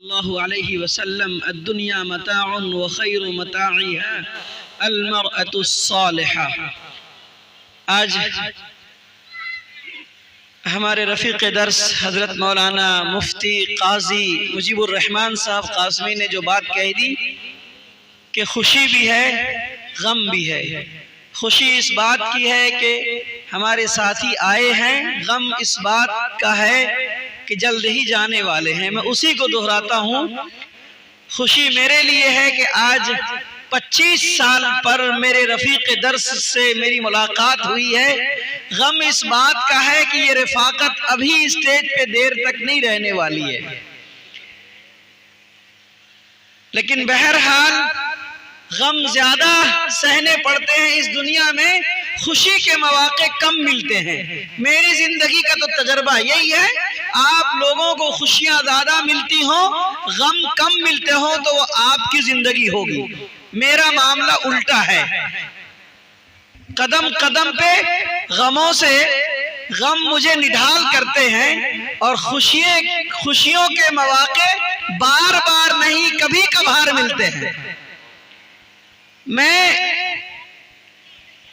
सल्लल्लाहु अलैहि वसल्लम अद्दुनिया मताउन व खैरु मताइहा अल-मरअतु स्सालिहा। आज हमारे रफ़ीक़ दर्स हज़रत मौलाना मुफ्ती काजी मुजीबुर रहमान साहब कासमी ने जो बात कह दी कि खुशी भी है गम भी है। खुशी इस बात की है कि हमारे साथी आए हैं, गम इस बात का है कि जल्द ही जाने वाले हैं। मैं उसी को दोहराता हूँ। खुशी मेरे लिए है कि आज 25 साल पर मेरे रफ़ीक़ दर्स से मेरी मुलाकात हुई है। गम इस बात का है कि ये रफ़ाकत अभी स्टेज पे देर तक नहीं रहने वाली है। लेकिन बहरहाल गम ज्यादा सहने पड़ते हैं इस दुनिया में, खुशी के मौके कम मिलते हैं। मेरी जिंदगी का तो तजर्बा यही है। आप लोगों को खुशियां ज्यादा मिलती हो, गम कम मिलते हो तो वो आपकी जिंदगी होगी। मेरा मामला उल्टा है। कदम कदम पे गमों से गम मुझे निढाल करते हैं और खुशियों के मौके बार बार नहीं कभी कभार मिलते हैं। मैं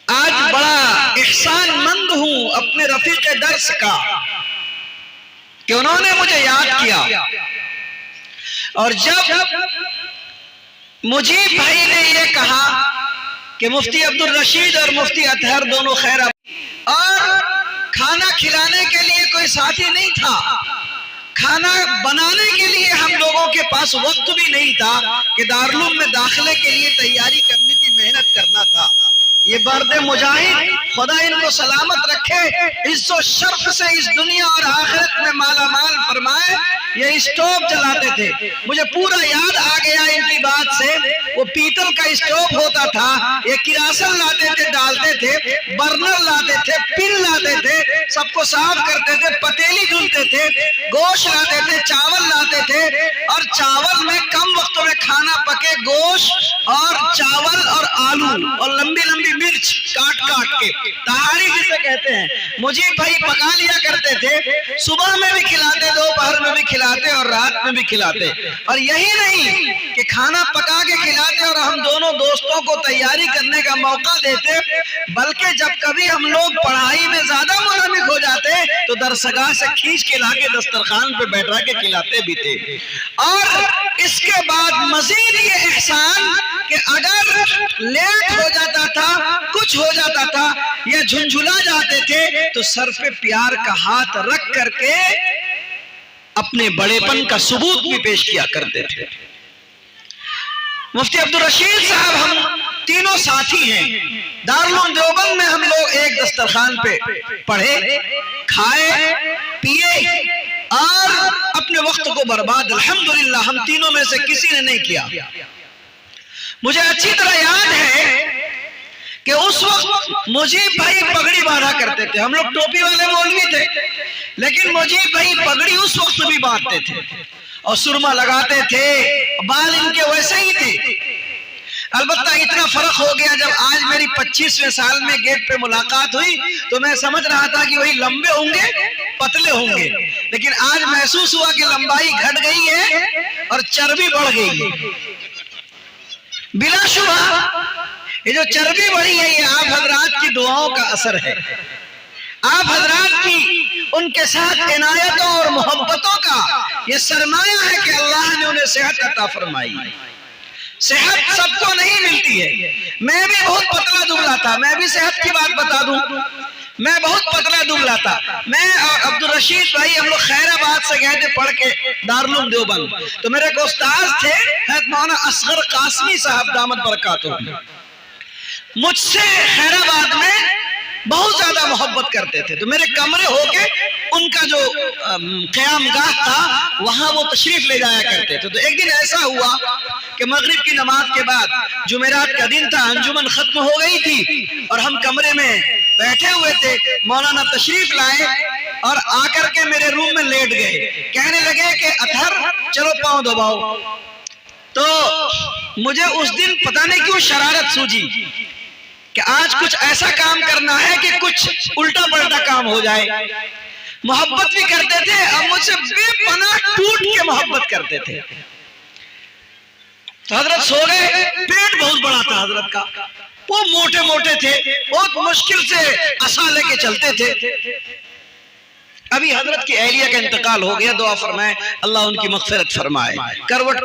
आज बड़ा एहसानमंद हूं अपने रफ़ीक़ दर्स का कि उन्होंने मुझे याद किया। और जब मुजीब भाई ने ये कहा कि मुफ्ती अब्दुल रशीद और मुफ्ती अतहर दोनों खैर, और खाना खिलाने के लिए कोई साथी नहीं था, खाना बनाने के लिए हम लोगों के पास वक्त भी नहीं था कि दारुल में दाखिले के लिए तैयारी करनी थी, मेहनत करना था। ये बर्दे मुजाहिद खुदा इनको सलामत रखे, इज्जत शर्फ से इस दुनिया और आखिरत में माला माल फरमाए। ये स्टोव जलाते थे, मुझे पूरा याद आ गया इनकी बात से। वो पीतल का स्टोव होता था, ये किरासन लाते थे, डालते थे, बर्नर लाते थे, पिन लाते थे, सबको साफ करते थे, पतीली धुलते थे, गोश्त लाते थे, चावल लाते थे, और चावल में कम वक्त में खाना पके, गोश्त और चावल और आलू और लंबी लंबी मिर्च काट काट के, तहारी जिसे कहते हैं, मुझे भाई पका लिया करते थे। सुबह में भी खिलाते, दोपहर में भी खिलाते और रात में भी खिलाते। और यही नहीं कि खाना पका के खिलाते और हम दोनों दोस्तों को तैयारी करने का मौका देते, बल्कि जब कभी हम लोग पढ़ाई में ज्यादा मुनहमिक हो जाते तो दरसगाह से खींच के लाके दस्तरखान पे बैठा के खिलाते भी थे। और इसके बाद मजीद ये एहसान कि अगर लेट हो जाता था, कुछ हो जाता था या झुंझुला जाते थे तो सर पे प्यार का हाथ रख करके अपने बड़ेपन का सबूत भी पेश किया करते थे। मुफ्ती अब्दुल रशीद साहब, हम तीनों साथी हैं। दारुल देवबंद में हम लोग एक दस्तरखान पे पढ़े, खाए, पिए और अपने वक्त को बर्बाद अल्हम्दुलिल्लाह हम तीनों में से किसी ने नहीं किया। मुझे अच्छी तरह याद है कि उस वक्त मुजीब भाई पगड़ी बांधा करते थे। हम लोग टोपी वाले मौलवी थे, लेकिन मुजीब भाई पगड़ी उस वक्त भी बांधते थे और सुरमा लगाते थे, बाल इनके वैसे ही थे। अलबत्ता इतना फर्क हो गया, जब आज मेरी 25वें साल में गेट पे मुलाकात हुई तो मैं समझ रहा था कि वही लंबे होंगे, पतले होंगे, लेकिन आज महसूस हुआ कि लंबाई घट गई है और चर्बी बढ़ गई है। बिलाशुबा ये जो चर्बी बढ़ी है, ये आप हजरात की दुआओं का असर है। आप हजरात की उनके साथ इनायतों और मोहब्बतों का ये सरमाया है कि अल्लाह ने उन्हें सेहत अता फरमाई। सेहत सबको नहीं मिलती है। मैं भी बहुत पतला दुबला था, मैं भी सेहत की बात बता दूं, मैं बहुत पतला दुबला था। मैं और अब्दुल रशीद भाई हम लोग खैराबाद से गए थे पढ़ के दारुल देवबंद, तो मेरे को उस्ताद थे हज़रत मौलाना असगर कासमी साहब दामत बरकातुहू। मुझसे खैराबाद में बहुत ज्यादा मोहब्बत करते थे, तो मेरे कमरे होके उनका जो क़यामगाह था वहां वो तशरीफ ले जाया करते थे। तो एक दिन ऐसा हुआ कि मगरिब की नमाज के बाद, जुमेरात का दिन था, अंजुमन खत्म हो गई थी और हम कमरे में बैठे हुए थे। मौलाना तशरीफ लाए और आकर के मेरे रूम में लेट गए। कहने लगे कि अतहर चलो पाँव दबाओ। तो मुझे उस दिन पता नहीं क्यों शरारत सूझी कि आज कुछ ऐसा काम करना है कि कुछ उल्टा पलटा काम हो जाए। मोहब्बत भी करते थे और मुझसे बेपनाह टूट के मोहब्बत करते थे। तो हजरत सो गए, पेट बहुत बड़ा था हजरत का, वो मोटे मोटे थे, बहुत मुश्किल से असा लेके चलते थे। अभी हजरत की अहलिया का इंतकाल हो गया, दुआ फरमाए अल्लाह उनकी मग़फ़िरत फरमाए। करवट